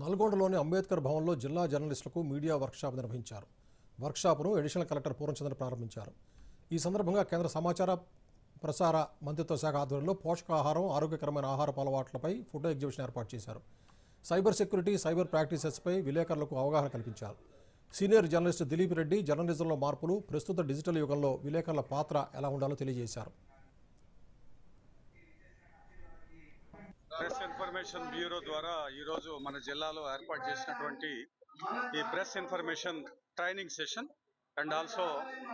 నల్గొండలోని అంబేద్కర్ భవన్లో జిల్లా జర్నలిస్టులకు మీడియా వర్క్షాప్ నిర్వహించారు. వర్క్షాప్ను అడిషనల్ కలెక్టర్ పూర్ణచంద్ర ప్రారంభించారు. ఈ సందర్భంగా కేంద్ర సమాచార ప్రసార మంత్రిత్వ శాఖ ఆధ్వర్యంలో పోషకాహారం, ఆరోగ్యకరమైన ఆహారపు అలవాట్లపై ఫోటో ఎగ్జిబిషన్ ఏర్పాటు చేశారు. సైబర్ సెక్యూరిటీ, సైబర్ ప్రాక్టీసెస్పై విలేకరులకు అవగాహన కల్పించారు. సీనియర్ జర్నలిస్ట్ దిలీప్ రెడ్డి జర్నలిజంలో మార్పులు, ప్రస్తుత డిజిటల్ యుగంలో విలేకరుల పాత్ర ఎలా ఉండాలో తెలియజేశారు. ప్రెస్ ఇన్ఫర్మేషన్ బ్యూరో ద్వారా ఈరోజు మన జిల్లాలో ఏర్పాటు చేసినటువంటి ఈ press information training session and also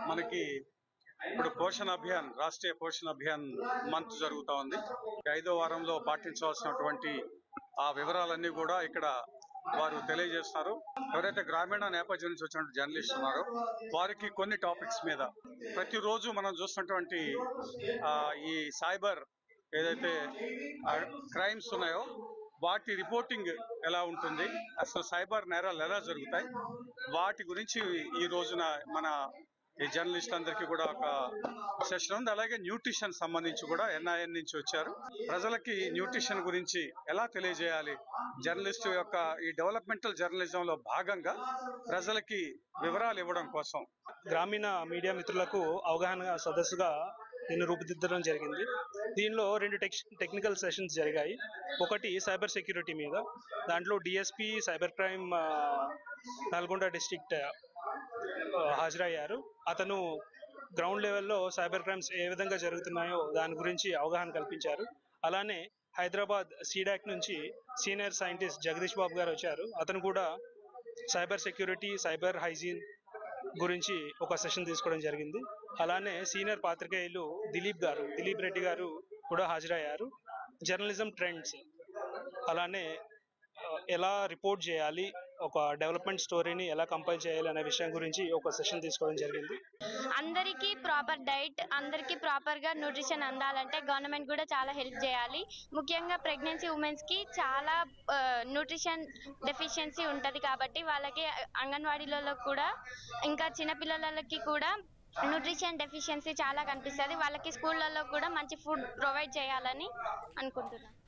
మనకి ఇప్పుడు పోషణ అభియాన్, రాష్ట్రీయ పోషణ అభియాన్ మంత్ జరుగుతూ ఉంది. 5వ వారంలో పాటించవలసినటువంటి ఆ వివరాలన్నీ కూడా ఇక్కడ వారు తెలియజేస్తున్నారు. ఎవరైతే గ్రామీణ నేపథ్యం నుంచి వచ్చినటువంటి జర్నలిస్ట్ ఉన్నారో వారికి కొన్ని టాపిక్స్ మీద ప్రతిరోజు మనం చూస్తున్నటువంటి ఈ సైబర్ ఏదైతే క్రైమ్స్ ఉన్నాయో వాటి రిపోర్టింగ్ ఎలా ఉంటుంది, అసలు సైబర్ నేరాలు ఎలా జరుగుతాయి, వాటి గురించి ఈ రోజున మన ఈ జర్నలిస్ట్ అందరికీ కూడా ఒక సెషన్ ఉంది. అలాగే న్యూట్రిషన్ సంబంధించి కూడా NIN నుంచి వచ్చారు. ప్రజలకి న్యూట్రిషన్ గురించి ఎలా తెలియజేయాలి, జర్నలిస్ట్ యొక్క ఈ డెవలప్మెంటల్ జర్నలిజంలో భాగంగా ప్రజలకి వివరాలు ఇవ్వడం కోసం గ్రామీణ మీడియా మిత్రులకు అవగాహన సదస్సుగా దీన్ని రూపుదిద్దడం జరిగింది. దీనిలో 2 టెక్నికల్ సెషన్స్ జరిగాయి. ఒకటి సైబర్ సెక్యూరిటీ మీద, దాంట్లో DSP cyber crime Nalgonda district హాజరయ్యారు. అతను గ్రౌండ్ లెవెల్లో సైబర్ క్రైమ్స్ ఏ విధంగా జరుగుతున్నాయో దాని గురించి అవగాహన కల్పించారు. అలానే హైదరాబాద్ CDAC నుంచి సీనియర్ సైంటిస్ట్ జగదీష్ బాబు గారు వచ్చారు. అతను కూడా సైబర్ సెక్యూరిటీ, సైబర్ హైజీన్ గురించి ఒక సెషన్ తీసుకోవడం జరిగింది. అలానే సీనియర్ పాత్రికేయులు దిలీప్ రెడ్డి గారు కూడా హాజరయ్యారు. జర్నలిజం ట్రెండ్స్, అలానే ఎలా రిపోర్ట్ చేయాలి, ఒక డెవలప్మెంట్ స్టోరీని ఎలా కంపైల్ చేయాలి అనే విషయం గురించి ఒక సెషన్ తీసుకోవడం జరిగింది. అందరికీ ప్రాపర్ డైట్, అందరికీ ప్రాపర్గా న్యూట్రిషన్ అందాలంటే గవర్నమెంట్ కూడా చాలా హెల్ప్ చేయాలి. ముఖ్యంగా ప్రెగ్నెన్సీ ఉమెన్స్కి చాలా న్యూట్రిషన్ డెఫిషియన్సీ ఉంటుంది కాబట్టి వాళ్ళకి అంగన్వాడీలలో కూడా ఇంకా చిన్నపిల్లలకి కూడా న్యూట్రిషన్ డెఫిషియన్సీ చాలా కనిపిస్తుంది. వాళ్ళకి స్కూళ్ళల్లో కూడా మంచి ఫుడ్ ప్రొవైడ్ చేయాలని అనుకుంటున్నాను.